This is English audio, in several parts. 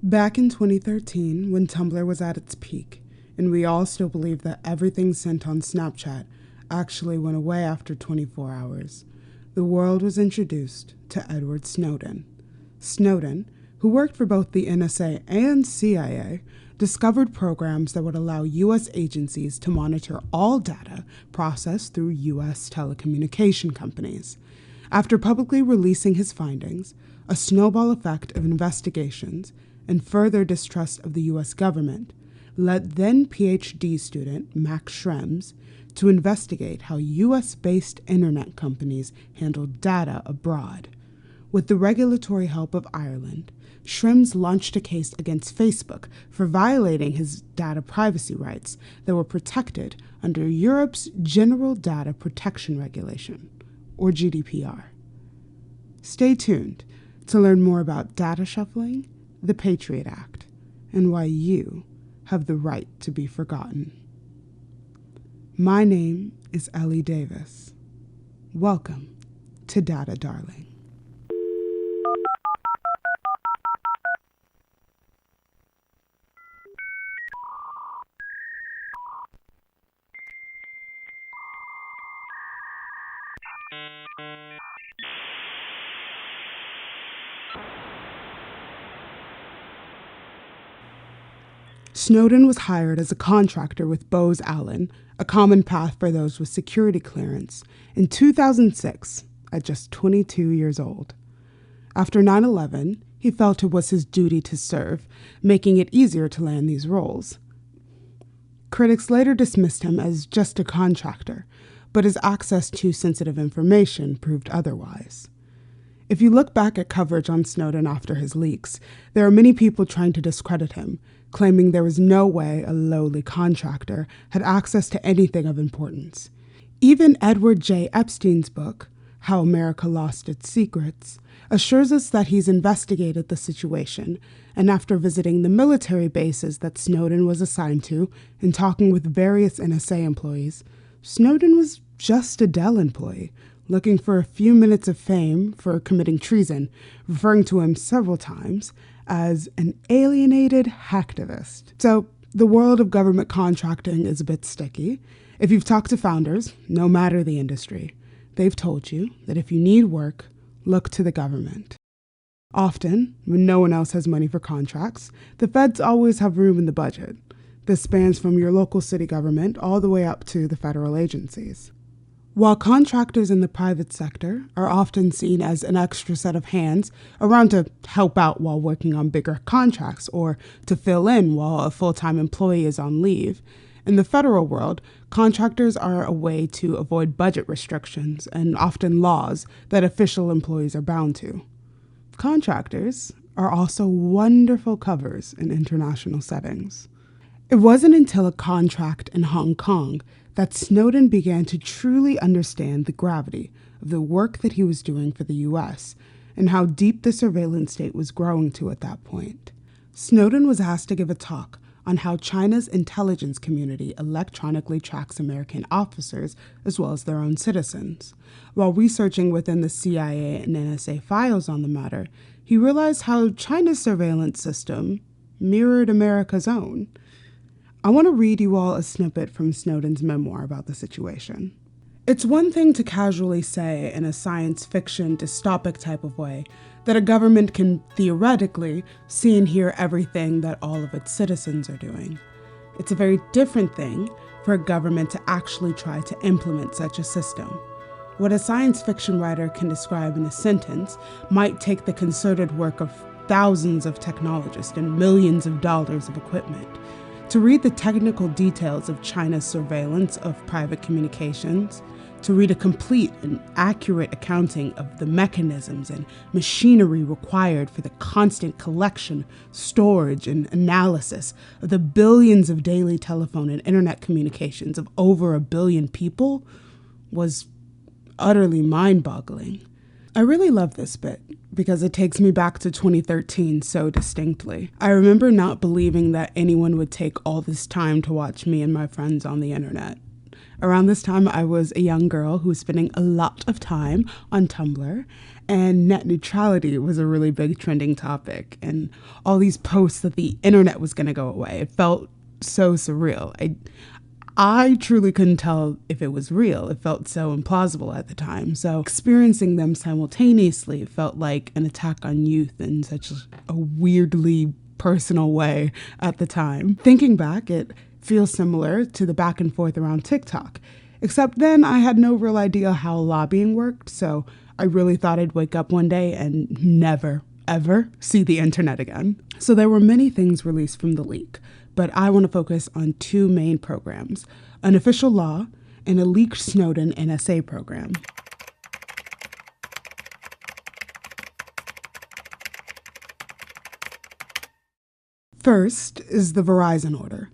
Back in 2013, when Tumblr was at its peak, and we all still believed that everything sent on Snapchat actually went away after 24 hours, the world was introduced to Edward Snowden. Snowden, who worked for both the NSA and CIA, discovered programs that would allow U.S. agencies to monitor all data processed through U.S. telecommunication companies. After publicly releasing his findings, a snowball effect of investigations and further distrust of the U.S. government led then PhD student Max Schrems to investigate how U.S.-based internet companies handled data abroad. With the regulatory help of Ireland, Schrems launched a case against Facebook for violating his data privacy rights that were protected under Europe's General Data Protection Regulation, or GDPR. Stay tuned to learn more about data shuffling, the Patriot Act, and why you have the right to be forgotten. My name is Ellie Davis. Welcome to Data Darling. Snowden was hired as a contractor with Bose Allen, a common path for those with security clearance, in 2006 at just 22 years old. After 9/11, he felt it was his duty to serve, making it easier to land these roles. Critics later dismissed him as just a contractor, but his access to sensitive information proved otherwise. If you look back at coverage on Snowden after his leaks, there are many people trying to discredit him, claiming there was no way a lowly contractor had access to anything of importance. Even Edward J. Epstein's book, How America Lost Its Secrets, assures us that he's investigated the situation, and after visiting the military bases that Snowden was assigned to and talking with various NSA employees, Snowden was just a Dell employee, looking for a few minutes of fame for committing treason, referring to him several times as an alienated hacktivist. So the world of government contracting is a bit sticky. If you've talked to founders, no matter the industry, they've told you that if you need work, look to the government. Often, when no one else has money for contracts, the feds always have room in the budget. This spans from your local city government all the way up to the federal agencies. While contractors in the private sector are often seen as an extra set of hands around to help out while working on bigger contracts or to fill in while a full-time employee is on leave, in the federal world, contractors are a way to avoid budget restrictions and often laws that official employees are bound to. Contractors are also wonderful covers in international settings. It wasn't until a contract in Hong Kong that Snowden began to truly understand the gravity of the work that he was doing for the U.S. and how deep the surveillance state was growing to at that point. Snowden was asked to give a talk on how China's intelligence community electronically tracks American officers as well as their own citizens. While researching within the CIA and NSA files on the matter, he realized how China's surveillance system mirrored America's own. I want to read you all a snippet from Snowden's memoir about the situation. It's one thing to casually say in a science fiction dystopic type of way that a government can theoretically see and hear everything that all of its citizens are doing. It's a very different thing for a government to actually try to implement such a system. What a science fiction writer can describe in a sentence might take the concerted work of thousands of technologists and millions of dollars of equipment. To read the technical details of China's surveillance of private communications, to read a complete and accurate accounting of the mechanisms and machinery required for the constant collection, storage, and analysis of the billions of daily telephone and internet communications of over 1 billion people was utterly mind-boggling. I really love this bit because it takes me back to 2013 so distinctly. I remember not believing that anyone would take all this time to watch me and my friends on the internet. Around this time, I was a young girl who was spending a lot of time on Tumblr, And net neutrality was a really big trending topic, and all these posts that the internet was going to go away. It felt so surreal. I truly couldn't tell if it was real. It felt so implausible at the time. So experiencing them simultaneously felt like an attack on youth in such a weirdly personal way at the time. Thinking back, it feels similar to the back and forth around TikTok. Except then I had no real idea how lobbying worked, so I really thought I'd wake up one day and never, ever see the internet again. So there were many things released from the leak, but I want to focus on two main programs: an official law and a leaked Snowden NSA program. First is the Verizon order.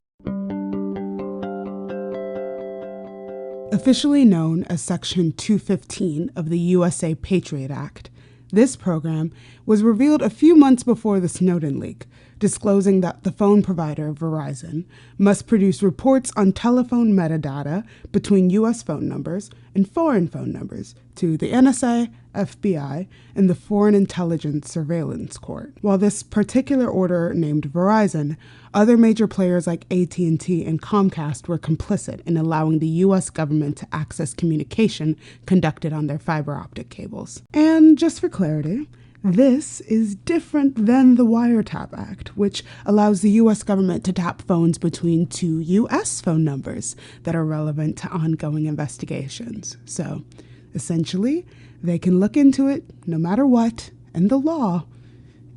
Officially known as Section 215 of the USA Patriot Act, this program was revealed a few months before the Snowden leak, disclosing that the phone provider, Verizon, must produce reports on telephone metadata between U.S. phone numbers and foreign phone numbers to the NSA, FBI, and the Foreign Intelligence Surveillance Court. While this particular order named Verizon, other major players like AT&T and Comcast were complicit in allowing the U.S. government to access communication conducted on their fiber optic cables. And just for clarity, this is different than the Wiretap Act, which allows the U.S. government to tap phones between two U.S. phone numbers that are relevant to ongoing investigations. So, essentially, they can look into it no matter what, and the law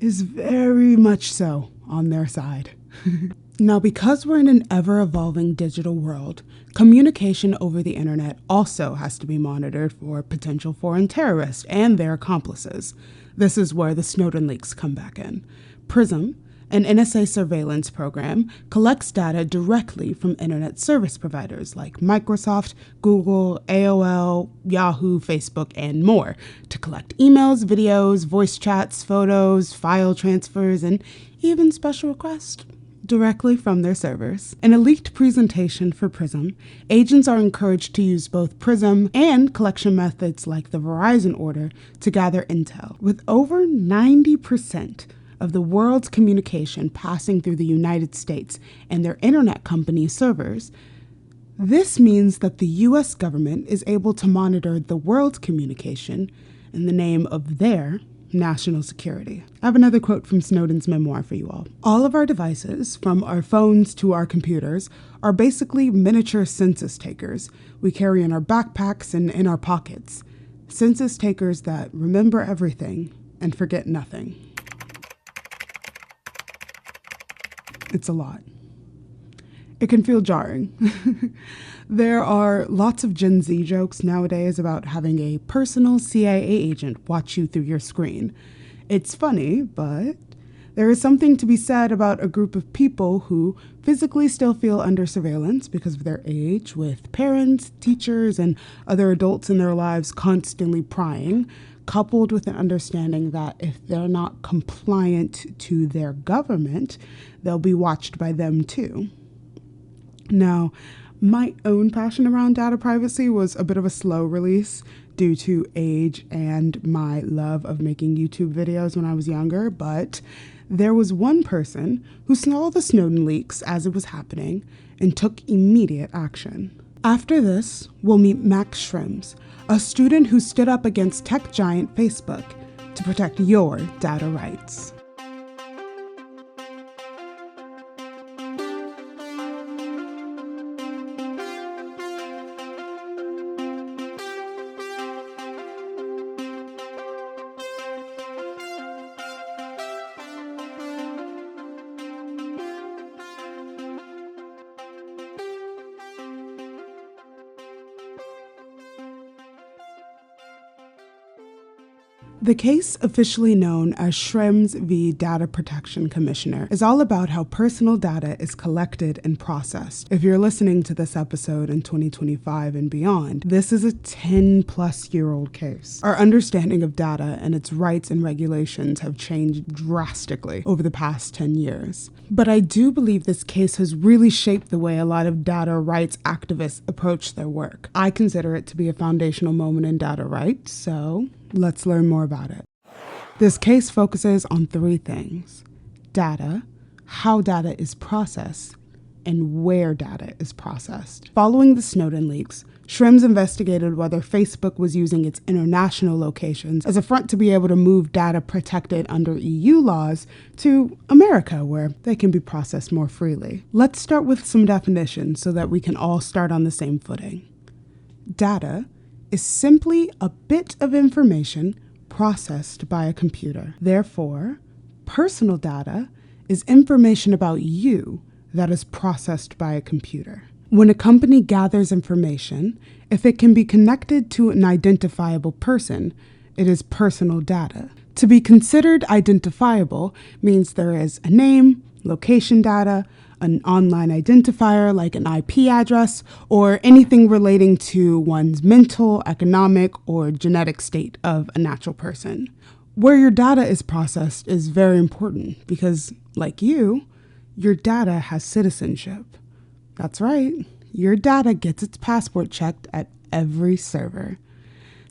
is very much so on their side. Now, because we're in an ever-evolving digital world, communication over the internet also has to be monitored for potential foreign terrorists and their accomplices. This is where the Snowden leaks come back in. PRISM, an NSA surveillance program, collects data directly from internet service providers like Microsoft, Google, AOL, Yahoo, Facebook, and more to collect emails, videos, voice chats, photos, file transfers, and even special requests directly from their servers. In a leaked presentation for PRISM, agents are encouraged to use both PRISM and collection methods like the Verizon order to gather intel. With over 90% of the world's communication passing through the United States and their internet company servers, this means that the U.S. government is able to monitor the world's communication in the name of their national security. I have another quote from Snowden's memoir for you all. All of our devices, from our phones to our computers, are basically miniature census takers we carry in our backpacks and in our pockets. Census takers that remember everything and forget nothing. It's a lot. It can feel jarring. There are lots of Gen Z jokes nowadays about having a personal CIA agent watch you through your screen. It's funny, but there is something to be said about a group of people who physically still feel under surveillance because of their age, with parents, teachers, and other adults in their lives constantly prying, coupled with an understanding that if they're not compliant to their government, they'll be watched by them too. Now, my own passion around data privacy was a bit of a slow release due to age and my love of making YouTube videos when I was younger, but there was one person who saw the Snowden leaks as it was happening and took immediate action. After this, we'll meet Max Schrems, a student who stood up against tech giant Facebook to protect your data rights. The case, officially known as Schrems v. Data Protection Commissioner, is all about how personal data is collected and processed. If you're listening to this episode in 2025 and beyond, this is a 10-plus-year-old case. Our understanding of data and its rights and regulations have changed drastically over the past 10 years. But I do believe this case has really shaped the way a lot of data rights activists approach their work. I consider it to be a foundational moment in data rights, so Let's learn more about it. This case focuses on three things: data, how data is processed, and where data is processed. Following the Snowden leaks, Schrems investigated whether Facebook was using its international locations as a front to be able to move data protected under EU laws to America, where they can be processed more freely. Let's start with some definitions so that we can all start on the same footing. Data is simply a bit of information processed by a computer. Therefore, personal data is information about you that is processed by a computer. When a company gathers information, if it can be connected to an identifiable person, it is personal data. To be considered identifiable means there is a name, location data, an online identifier like an IP address, or anything relating to one's mental, economic, or genetic state of a natural person. Where your data is processed is very important because, like you, your data has citizenship. That's right, your data gets its passport checked at every server.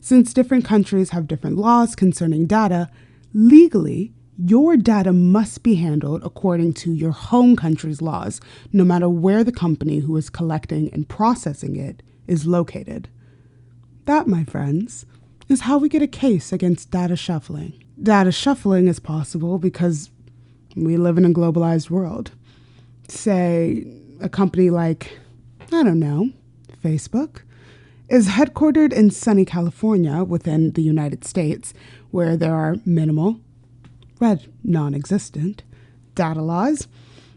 Since different countries have different laws concerning data, legally, your data must be handled according to your home country's laws, no matter where the company who is collecting and processing it is located. That, my friends, is how we get a case against data shuffling. Data shuffling is possible because we live in a globalized world. Say, a company like, Facebook, is headquartered in sunny California within the United States, where there are minimal, non-existent, data laws.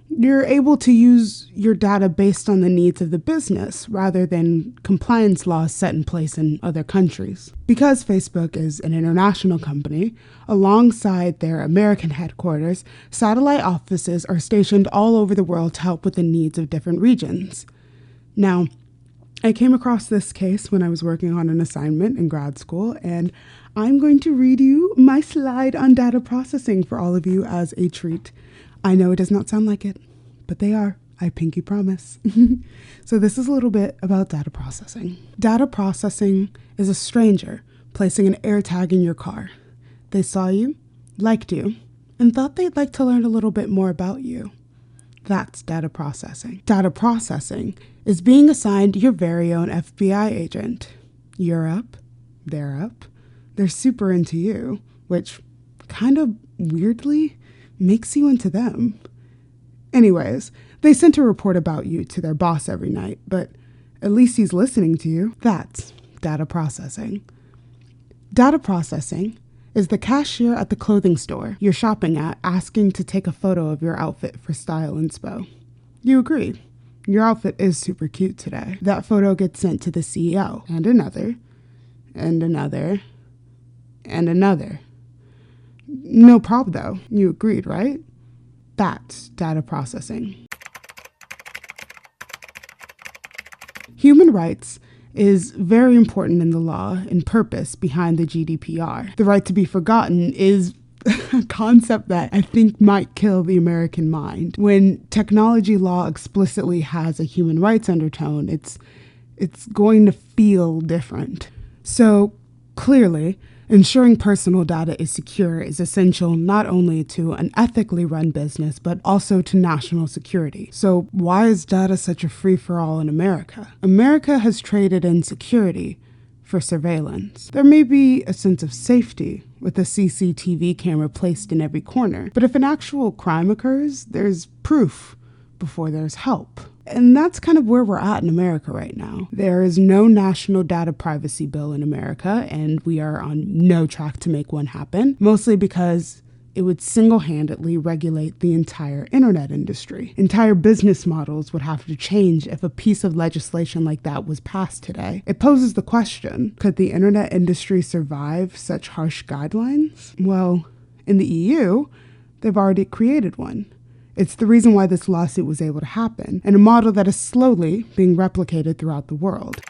You're able to use your data based on the needs of the business rather than compliance laws set in place in other countries. Because Facebook is an international company, alongside their American headquarters, satellite offices are stationed all over the world to help with the needs of different regions. Now, I came across this case when I was working on an assignment in grad school, and I'm going to read you my slide on data processing for all of you as a treat. I know it does not sound like it, but they are. I pinky promise. So this is a little bit about data processing. Data processing is a stranger placing an AirTag in your car. They saw you, liked you, and thought they'd like to learn a little bit more about you. That's data processing. Data processing is being assigned your very own FBI agent. You're up, they're up, they're super into you, which kind of weirdly makes you into them. Anyways, they sent a report about you to their boss every night, but at least he's listening to you. That's data processing. Data processing is the cashier at the clothing store you're shopping at asking to take a photo of your outfit for style inspo. You agree. Your outfit is super cute today. That photo gets sent to the CEO, and another, and another, and another. No problem, though. You agreed, right? That's data processing. Human rights is very important in the law and purpose behind the GDPR. The right to be forgotten is a concept that I think might kill the American mind. When technology law explicitly has a human rights undertone, it's going to feel different. So clearly, ensuring personal data is secure is essential not only to an ethically run business, but also to national security. So why is data such a free-for-all in America? America has traded in security for surveillance. There may be a sense of safety with a CCTV camera placed in every corner, but if an actual crime occurs, there's proof before there's help. And that's kind of where we're at in America right now. There is no national data privacy bill in America, and we are on no track to make one happen, mostly because it would single-handedly regulate the entire internet industry. Entire business models would have to change if a piece of legislation like that was passed today. It poses the question, could the internet industry survive such harsh guidelines? Well, in the EU, they've already created one. It's the reason why this lawsuit was able to happen, and a model that is slowly being replicated throughout the world.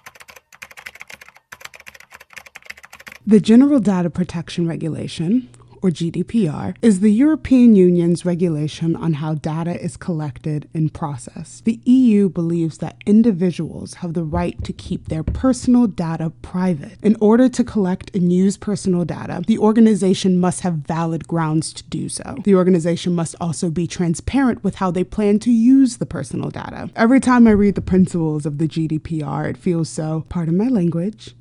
The General Data Protection Regulation, or GDPR, is the European Union's regulation on how data is collected and processed. The EU believes that individuals have the right to keep their personal data private. In order to collect and use personal data, the organization must have valid grounds to do so. The organization must also be transparent with how they plan to use the personal data. Every time I read the principles of the GDPR, it feels so, pardon my language,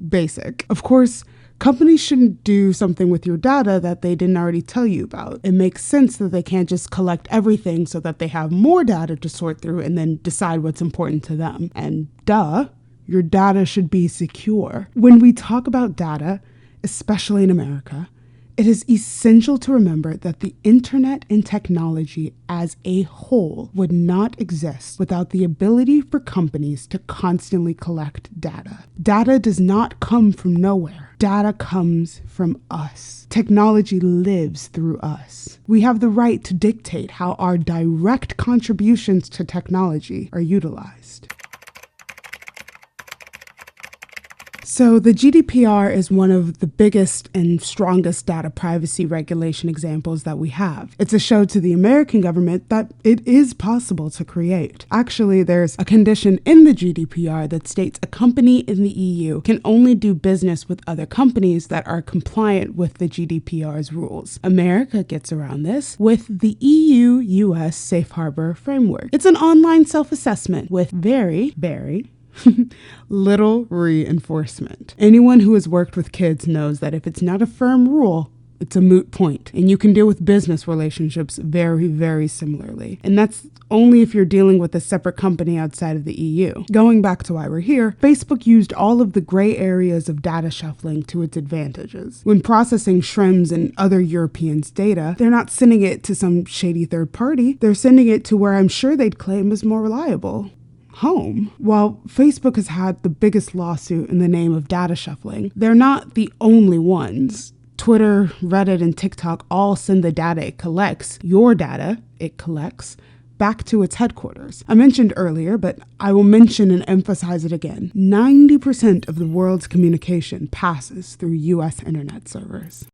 basic. Of course, companies shouldn't do something with your data that they didn't already tell you about. It makes sense that they can't just collect everything so that they have more data to sort through and then decide what's important to them. And duh, your data should be secure. When we talk about data, especially in America, it is essential to remember that the internet and technology as a whole would not exist without the ability for companies to constantly collect data. Data does not come from nowhere. Data comes from us. Technology lives through us. We have the right to dictate how our direct contributions to technology are utilized. So the GDPR is one of the biggest and strongest data privacy regulation examples that we have. It's a show to the American government that it is possible to create. Actually, there's a condition in the GDPR that states a company in the EU can only do business with other companies that are compliant with the GDPR's rules. America gets around this with the EU-US Safe Harbor Framework. It's an online self-assessment with very little reinforcement. Anyone who has worked with kids knows that if it's not a firm rule, it's a moot point, and you can deal with business relationships very similarly. And that's only if you're dealing with a separate company outside of the EU. Going back to why we're here, Facebook used all of the gray areas of data shuffling to its advantages. When processing Schrems and other Europeans' data, they're not sending it to some shady third party. They're sending it to where I'm sure they'd claim is more reliable. Home. While Facebook has had the biggest lawsuit in the name of data shuffling, they're not the only ones. Twitter, Reddit, and TikTok all send the data it collects, your data it collects, back to its headquarters. I mentioned earlier, but I will mention and emphasize it again. 90% of the world's communication passes through US internet servers.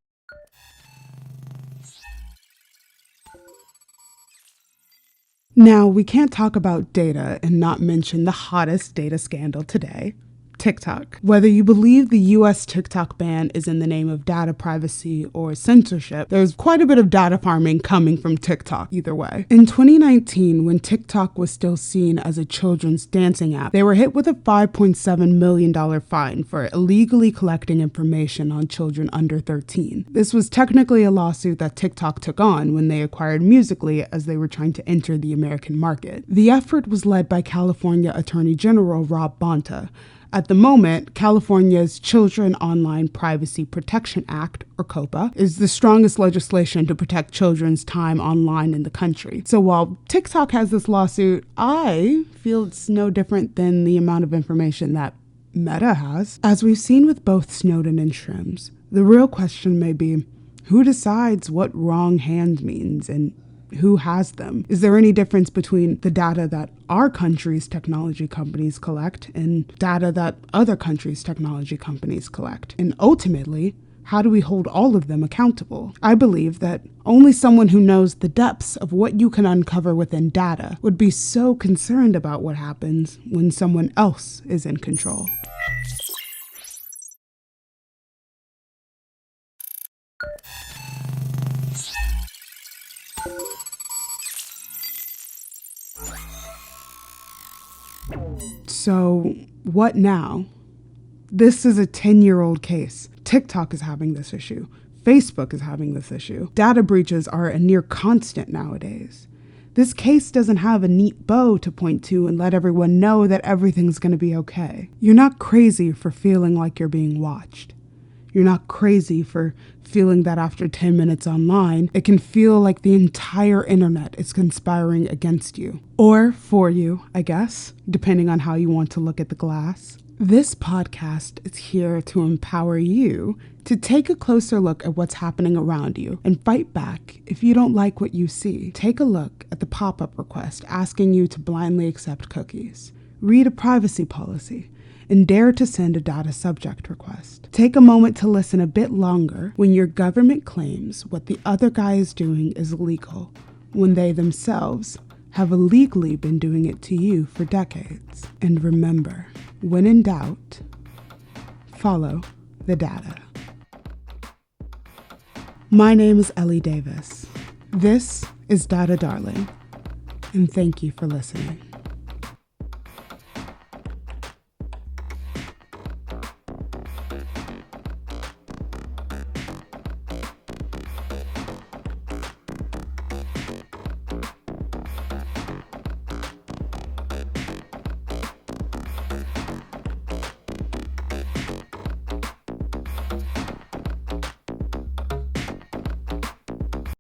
Now, we can't talk about data and not mention the hottest data scandal today, TikTok. Whether you believe the US TikTok ban is in the name of data privacy or censorship, there's quite a bit of data farming coming from TikTok either way. In 2019, when TikTok was still seen as a children's dancing app, they were hit with a $5.7 million fine for illegally collecting information on children under 13. This was technically a lawsuit that TikTok took on when they acquired Musical.ly as they were trying to enter the American market. The effort was led by California Attorney General Rob Bonta. At the moment, California's Children Online Privacy Protection Act, or COPPA, is the strongest legislation to protect children's time online in the country. So while TikTok has this lawsuit, I feel it's no different than the amount of information that Meta has. As we've seen with both Snowden and Schrems, the real question may be, who decides what wrong hand means and who has them? Is there any difference between the data that our country's technology companies collect and data that other countries' technology companies collect? And ultimately, how do we hold all of them accountable? I believe that only someone who knows the depths of what you can uncover within data would be so concerned about what happens when someone else is in control. So, what now? This is a 10-year-old case. TikTok is having this issue. Facebook is having this issue. Data breaches are a near constant nowadays. This case doesn't have a neat bow to point to and let everyone know that everything's going to be okay. You're not crazy for feeling like you're being watched. You're not crazy for feeling that after 10 minutes online, it can feel like the entire internet is conspiring against you. Or for you, I guess, depending on how you want to look at the glass. This podcast is here to empower you to take a closer look at what's happening around you and fight back if you don't like what you see. Take a look at the pop-up request asking you to blindly accept cookies. Read a privacy policy and dare to send a data subject request. Take a moment to listen a bit longer when your government claims what the other guy is doing is illegal, when they themselves have illegally been doing it to you for decades. And remember, when in doubt, follow the data. My name is Ellie Davis. This is Data Darling, and thank you for listening.